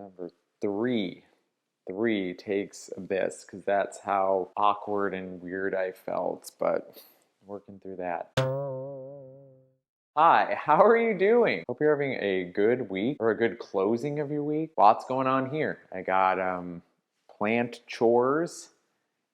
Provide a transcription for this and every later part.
number three takes of this, because that's how awkward and weird I felt, but working through that. Hi, how are you doing? Hope you're having a good week, or a good closing of your week. Lots going on here. I got plant chores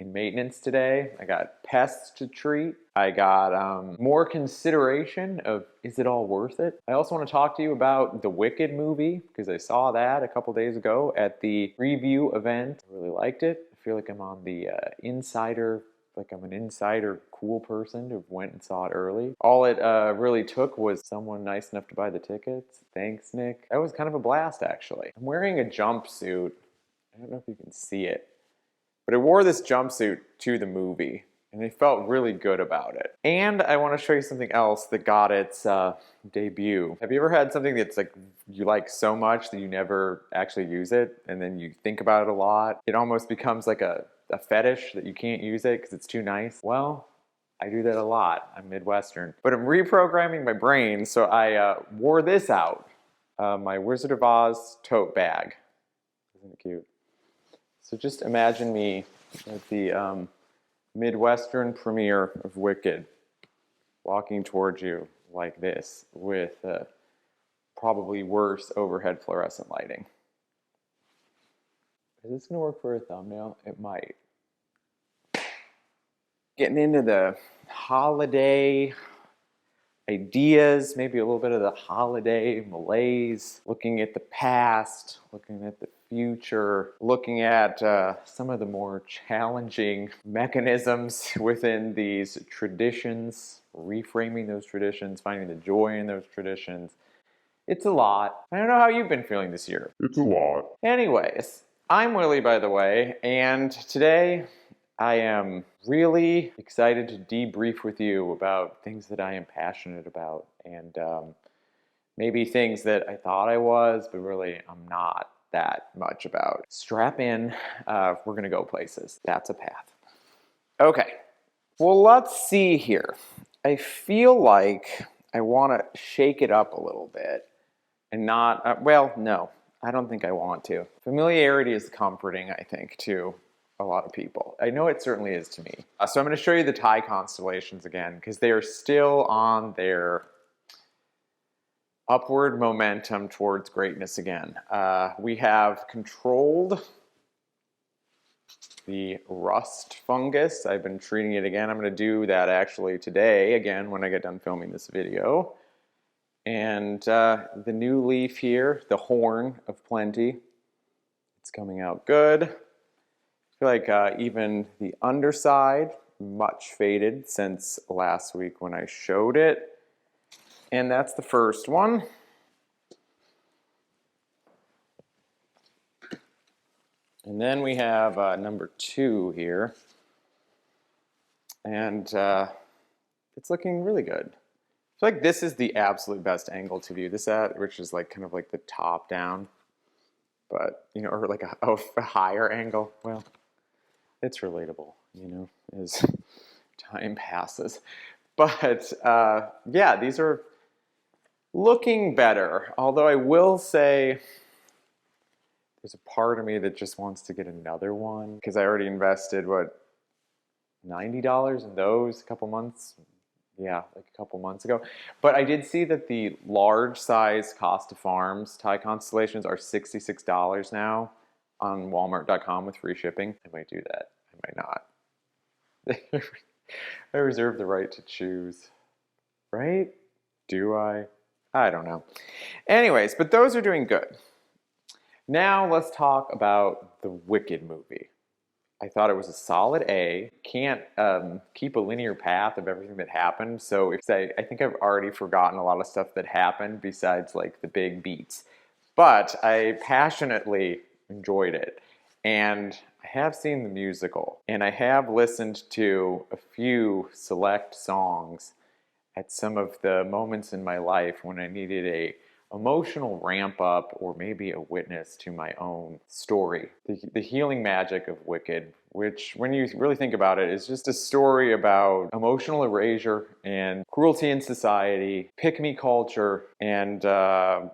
and maintenance today. I got pests to treat. I got more consideration of, is it all worth it? I also want to talk to you about the Wicked movie, because I saw that a couple days ago at the review event. I really liked it. I feel like I'm on the insider, like I'm an insider cool person who went and saw it early. All it really took was someone nice enough to buy the tickets. Thanks, Nick. That was kind of a blast, actually. I'm wearing a jumpsuit. I don't know if you can see it, but I wore this jumpsuit to the movie, and I felt really good about it. And I want to show you something else that got its debut. Have you ever had something that's like you like so much that you never actually use it, and then you think about it a lot? It almost becomes like a fetish that you can't use it because it's too nice. Well, I do that a lot. I'm Midwestern. But I'm reprogramming my brain, so I wore this out. My Wizard of Oz tote bag. Isn't it cute? So just imagine me at the Midwestern premiere of Wicked, walking towards you like this with probably worse overhead fluorescent lighting. Is this gonna work for a thumbnail? It might. Getting into the holiday ideas, maybe a little bit of the holiday malaise, looking at the past, looking at the future, looking at some of the more challenging mechanisms within these traditions, reframing those traditions, finding the joy in those traditions. It's a lot. I don't know how you've been feeling this year. It's a lot. Anyways, I'm Willie, by the way, and today I am really excited to debrief with you about things that I am passionate about, and maybe things that I thought I was, but really I'm not that much about. Strap in, we're gonna go places. That's a path. Okay, well, let's see here. I feel like I wanna shake it up a little bit and not, well, no, I don't think I want to. Familiarity is comforting, I think, to a lot of people. I know it certainly is to me. So I'm going to show you the Thai constellations again, because they are still on their upward momentum towards greatness again. We have controlled the rust fungus. I've been treating it again. I'm going to do that actually today again when I get done filming this video. And the new leaf here, the horn of plenty, it's coming out good. I feel like even the underside, much faded since last week when I showed it. And that's the first one. And then we have number 2 here. And it's looking really good. I feel like this is the absolute best angle to view this at, which is like kind of like the top down. But, you know, or like a higher angle. Well, it's relatable, you know, as time passes. But yeah, these are looking better. Although I will say there's a part of me that just wants to get another one, because I already invested, what, $90 in those a couple months? Yeah, like a couple months ago. But I did see that the large size Costa Farms Thai constellations are $66 now on Walmart.com with free shipping. I might do that. I might not. I reserve the right to choose. Right? Do I? I don't know. Anyways, but those are doing good. Now let's talk about the Wicked movie. I thought it was a solid A. Can't keep a linear path of everything that happened. So I think I've already forgotten a lot of stuff that happened besides like the big beats. But I passionately enjoyed it. And I have seen the musical. And I have listened to a few select songs at some of the moments in my life when I needed a emotional ramp up or maybe a witness to my own story. The healing magic of Wicked, which when you really think about it is just a story about emotional erasure and cruelty in society, pick-me culture, and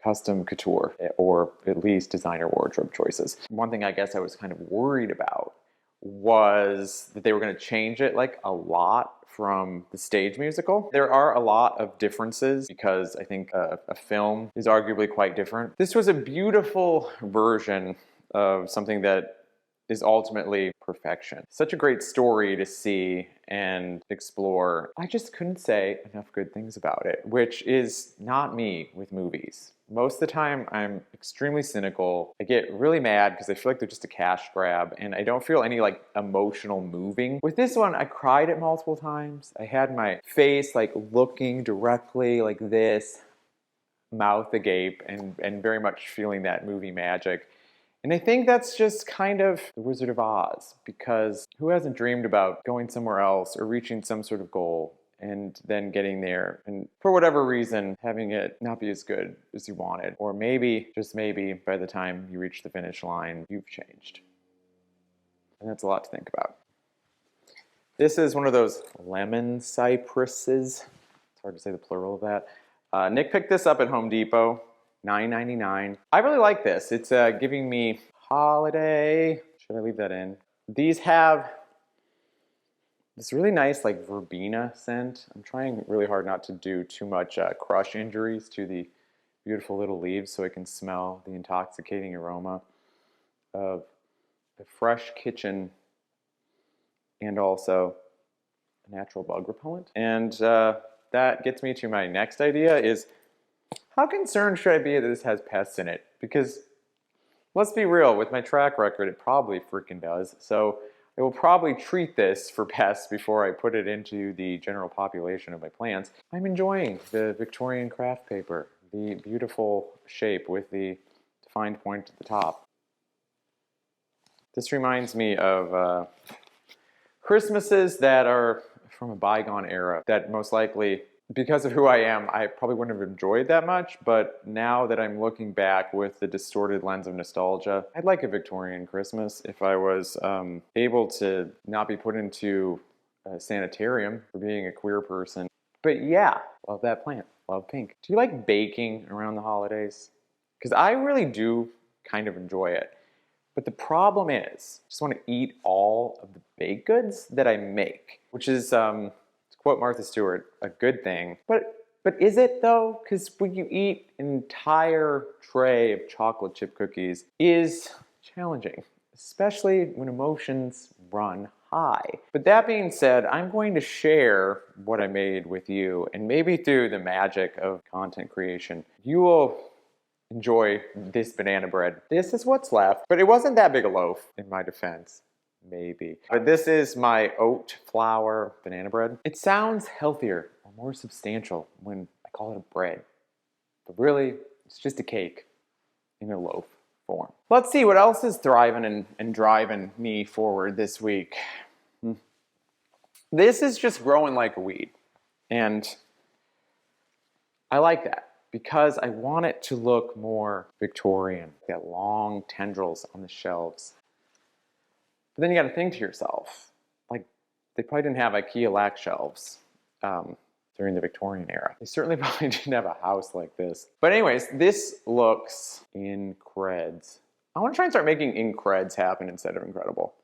custom couture, or at least designer wardrobe choices. One thing I guess I was kind of worried about was that they were going to change it like a lot from the stage musical. There are a lot of differences because I think a film is arguably quite different. This was a beautiful version of something that is ultimately perfection. Such a great story to see and explore. I just couldn't say enough good things about it, which is not me with movies. Most of the time, I'm extremely cynical. I get really mad because I feel like they're just a cash grab, and I don't feel any like emotional moving. With this one, I cried it multiple times. I had my face like looking directly like this, mouth agape, and very much feeling that movie magic. And I think that's just kind of the Wizard of Oz, because who hasn't dreamed about going somewhere else or reaching some sort of goal and then getting there and for whatever reason having it not be as good as you wanted, or maybe, just maybe, by the time you reach the finish line, you've changed. And that's a lot to think about. This is one of those lemon cypresses. It's hard to say the plural of that. Nick picked this up at Home Depot. $9.99. I really like this. It's giving me holiday. Should I leave that in? These have this really nice like verbena scent. I'm trying really hard not to do too much crush injuries to the beautiful little leaves so I can smell the intoxicating aroma of a fresh kitchen and also a natural bug repellent. And that gets me to my next idea is, how concerned should I be that this has pests in it? Because let's be real, with my track record, it probably freaking does. So I will probably treat this for pests before I put it into the general population of my plants. I'm enjoying the Victorian craft paper, the beautiful shape with the defined point at the top. This reminds me of Christmases that are from a bygone era that most likely, because of who I am, I probably wouldn't have enjoyed that much, but now that I'm looking back with the distorted lens of nostalgia, I'd like a Victorian Christmas if I was able to not be put into a sanitarium for being a queer person. But yeah, love that plant, love pink. Do you like baking around the holidays? Because I really do kind of enjoy it. But the problem is, I just want to eat all of the baked goods that I make, which is, to quote Martha Stewart, a good thing. But is it though? Because when you eat an entire tray of chocolate chip cookies is challenging, especially when emotions run high. But that being said, I'm going to share what I made with you, and maybe through the magic of content creation, you will enjoy this banana bread. This is what's left, but it wasn't that big a loaf in my defense. Maybe. But this is my oat flour banana bread. It sounds healthier or more substantial when I call it a bread. But really, it's just a cake in a loaf form. Let's see what else is thriving and driving me forward this week. This is just growing like a weed. And I like that because I want it to look more Victorian. Got long tendrils on the shelves. But then you got to think to yourself, like, they probably didn't have IKEA lac shelves during the Victorian era. They certainly probably didn't have a house like this. But anyways, this looks increds. I want to try and start making increds happen instead of incredible.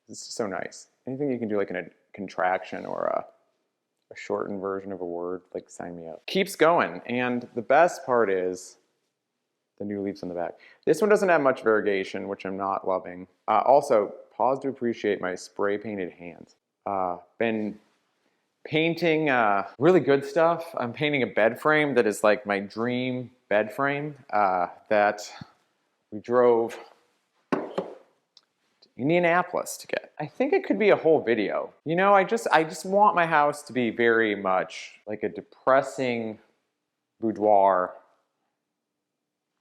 It's just so nice. Anything you can do like in a contraction or a shortened version of a word, like sign me up. Keeps going, and the best part is the new leaves on the back. This one doesn't have much variegation, which I'm not loving. Also, pause to appreciate my spray painted hands. Been painting really good stuff. I'm painting a bed frame that is like my dream bed frame that we drove Indianapolis to get. I think it could be a whole video. You know, I just want my house to be very much like a depressing boudoir,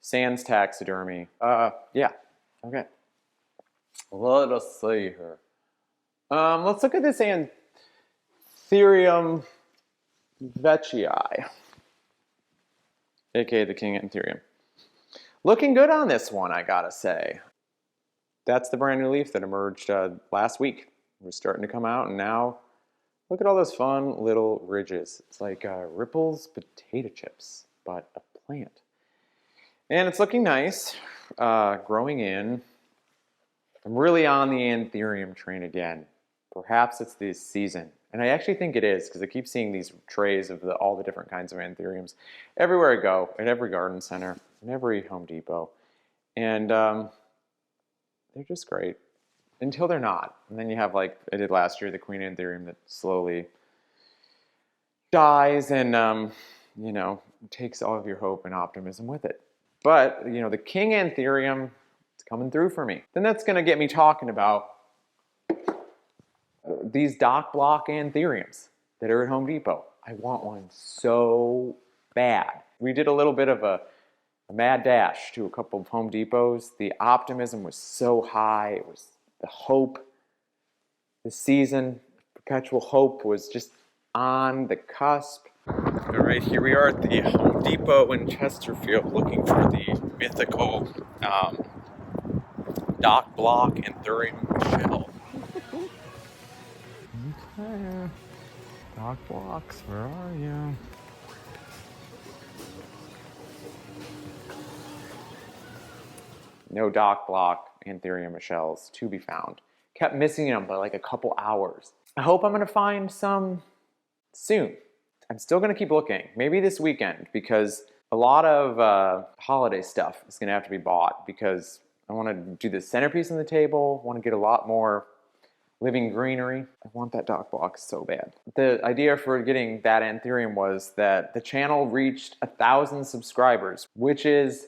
sans taxidermy. Yeah, okay. Let us see here. Let's look at this Anthurium Michelle. aka the King Anthurium. Looking good on this one, I gotta say. That's the brand new leaf that emerged last week. It was starting to come out, and now look at all those fun little ridges. It's like Ripple's potato chips, but a plant. And it's looking nice, growing in. I'm really on the Anthurium train again. Perhaps it's this season. And I actually think it is, because I keep seeing these trays of all the different kinds of Anthuriums everywhere I go, at every garden center, in every Home Depot. And they're just great. Until they're not. And then you have, like I did last year, the Queen Anthurium that slowly dies and, you know, takes all of your hope and optimism with it. But, you know, the King Anthurium, it's coming through for me. Then that's going to get me talking about these Doc Block Anthuriums that are at Home Depot. I want one so bad. We did a little bit of a mad dash to a couple of Home Depots. The optimism was so high. It was the hope. The season, perpetual hope, was just on the cusp. All right, here we are at the Home Depot in Chesterfield looking for the mythical Doc Block Anthurium Michelle. Okay, Doc Blocks, where are you? No Doc Block Anthurium Michelles to be found. Kept missing them by like a couple hours. I hope I'm gonna find some soon. I'm still gonna keep looking, maybe this weekend, because a lot of holiday stuff is gonna have to be bought because I wanna do the centerpiece on the table, wanna get a lot more living greenery. I want that Doc Block so bad. The idea for getting that Anthurium was that the channel reached 1,000 subscribers, which is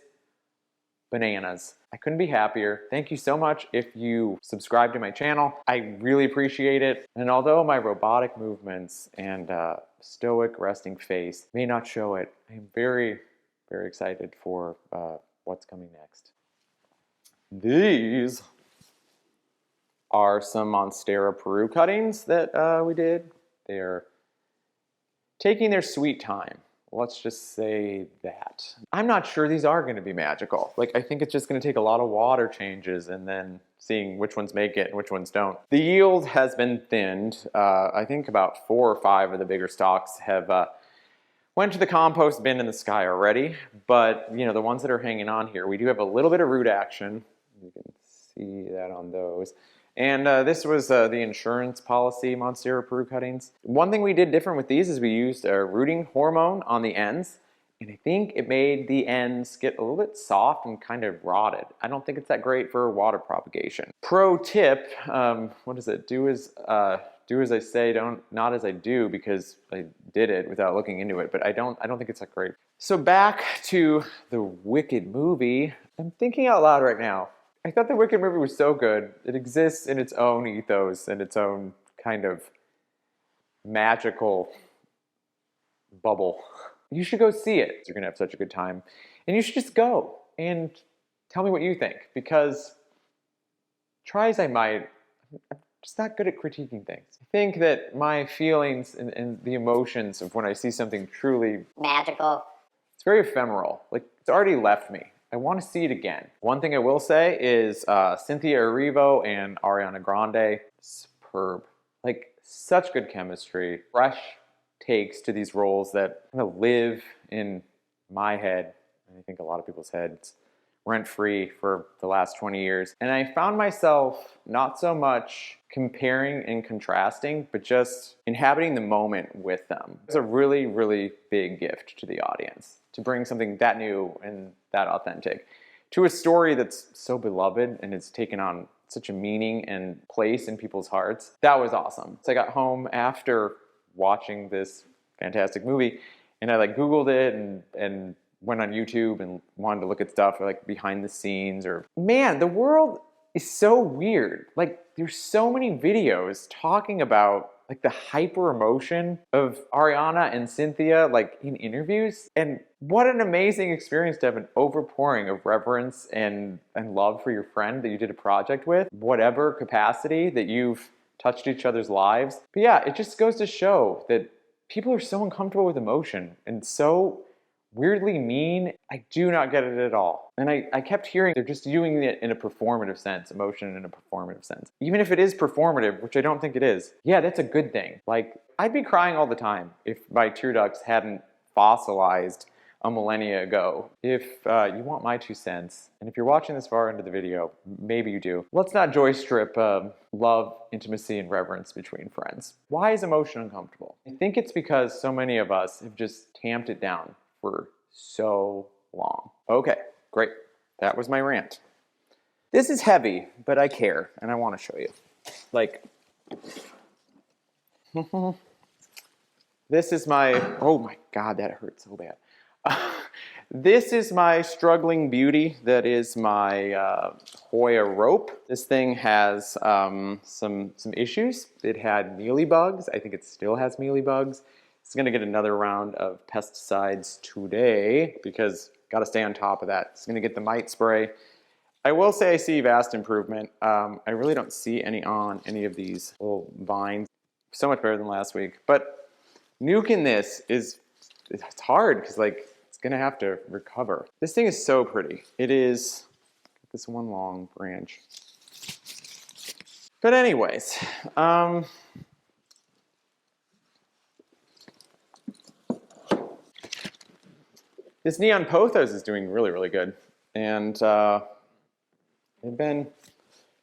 bananas. I couldn't be happier. Thank you so much if you subscribe to my channel. I really appreciate it. And although my robotic movements and stoic resting face may not show it, I'm very, very excited for what's coming next. These are some Monstera Peru cuttings that we did. They're taking their sweet time. Let's just say that. I'm not sure these are going to be magical. Like, I think it's just going to take a lot of water changes and then seeing which ones make it and which ones don't. The yield has been thinned. I think about 4 or 5 of the bigger stalks have went to the compost bin in the sky already. But, you know, the ones that are hanging on here, we do have a little bit of root action. You can see that on those. And this was the insurance policy Monstera Peru cuttings. One thing we did different with these is we used a rooting hormone on the ends, and I think it made the ends get a little bit soft and kind of rotted. I don't think it's that great for water propagation. Pro tip, what is it? Do as I say, not as I do, because I did it without looking into it, but I don't think it's that great. So back to the Wicked movie. I'm thinking out loud right now. I thought the Wicked movie was so good. It exists in its own ethos and its own kind of magical bubble. You should go see it. You're gonna have such a good time. And you should just go and tell me what you think, because try as I might, I'm just not good at critiquing things. I think that my feelings and the emotions of when I see something truly magical, it's very ephemeral. Like, it's already left me. I want to see it again. One thing I will say is Cynthia Erivo and Ariana Grande, superb. Like, such good chemistry. Fresh takes to these roles that kind of live in my head, and I think a lot of people's heads, rent-free for the last 20 years. And I found myself not so much comparing and contrasting, but just inhabiting the moment with them. It's a really, really big gift to the audience to bring something that new and that authentic to a story that's so beloved and it's taken on such a meaning and place in people's hearts. That was awesome. So I got home after watching this fantastic movie and I like Googled it and went on YouTube and wanted to look at stuff like behind the scenes or, man, the world is so weird. Like, there's so many videos talking about like the hyper emotion of Ariana and Cynthia, like in interviews. And what an amazing experience to have an overpouring of reverence and love for your friend that you did a project with, whatever capacity that you've touched each other's lives. But yeah, it just goes to show that people are so uncomfortable with emotion and so weirdly mean. I do not get it at all. And I kept hearing they're just doing it in a performative sense, emotion in a performative sense. Even if it is performative, which I don't think it is, yeah, that's a good thing. Like, I'd be crying all the time if my tear ducts hadn't fossilized a millennia ago. If you want my 2 cents, and if you're watching this far into the video, maybe you do, let's not joy strip love, intimacy, and reverence between friends. Why is emotion uncomfortable? I think it's because so many of us have just tamped it down for so long. Okay, great. That was my rant. This is heavy, but I care, and I want to show you. Like, this is my, oh my God, that hurt so bad. This is my struggling beauty. That is my Hoya rope. This thing has some issues. It had mealybugs. I think it still has mealybugs. It's gonna get another round of pesticides today because gotta stay on top of that. It's gonna get the mite spray. I will say I see vast improvement. I really don't see any on any of these little vines. So much better than last week. But nuking this is, it's hard because like it's gonna have to recover. This thing is so pretty. It is this one long branch. But anyways, this neon pothos is doing really, really good. And I've been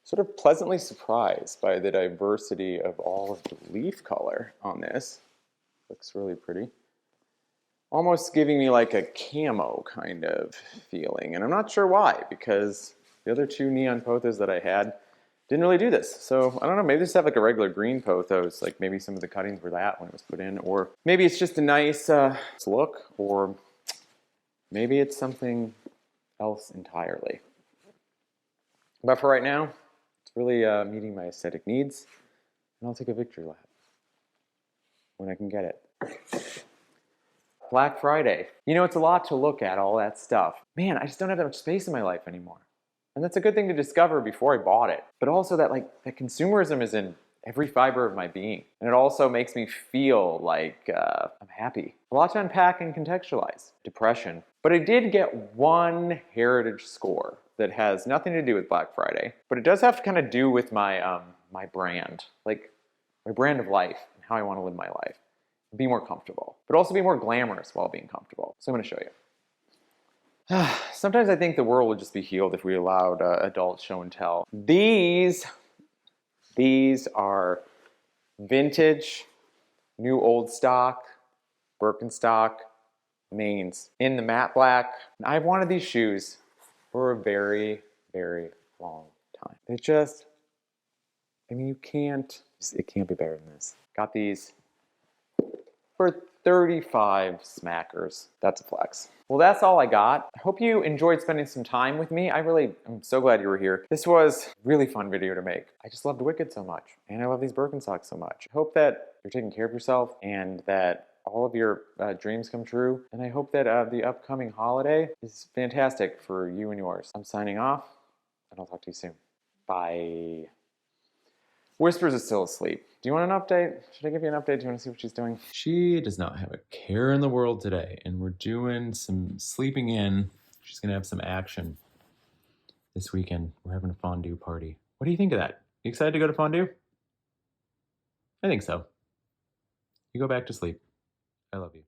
sort of pleasantly surprised by the diversity of all of the leaf color on this. Looks really pretty. Almost giving me like a camo kind of feeling. And I'm not sure why, because the other two neon pothos that I had didn't really do this. So I don't know, maybe just have like a regular green pothos, like maybe some of the cuttings were that when it was put in, or maybe it's just a nice look, or maybe it's something else entirely. But for right now, it's really meeting my aesthetic needs, and I'll take a victory lap when I can get it. Black Friday. You know, it's a lot to look at, all that stuff. Man, I just don't have that much space in my life anymore. And that's a good thing to discover before I bought it. But also that that consumerism is in every fiber of my being. And it also makes me feel like I'm happy. A lot to unpack and contextualize. Depression. But I did get one heritage score that has nothing to do with Black Friday, but it does have to kind of do with my my brand, like my brand of life and how I want to live my life. Be more comfortable, but also be more glamorous while being comfortable. So I'm going to show you. Sometimes I think the world would just be healed if we allowed adult show and tell. These are vintage, new old stock, Birkenstock mains in the matte black. I've wanted these shoes for a very, very long time. They just, I mean, it can't be better than this. Got these for 35 smackers. That's a flex. Well, that's all I got. I hope you enjoyed spending some time with me. I'm so glad you were here. This was a really fun video to make. I just loved Wicked so much, and I love these Birkenstocks so much. I hope that you're taking care of yourself and that all of your dreams come true. And I hope that the upcoming holiday is fantastic for you and yours. I'm signing off, and I'll talk to you soon. Bye. Whispers is still asleep. Do you want an update? Should I give you an update? Do you want to see what she's doing? She does not have a care in the world today, and we're doing some sleeping in. She's gonna have some action this weekend. We're having a fondue party. What do you think of that? You excited to go to fondue? I think so. You go back to sleep. I love you.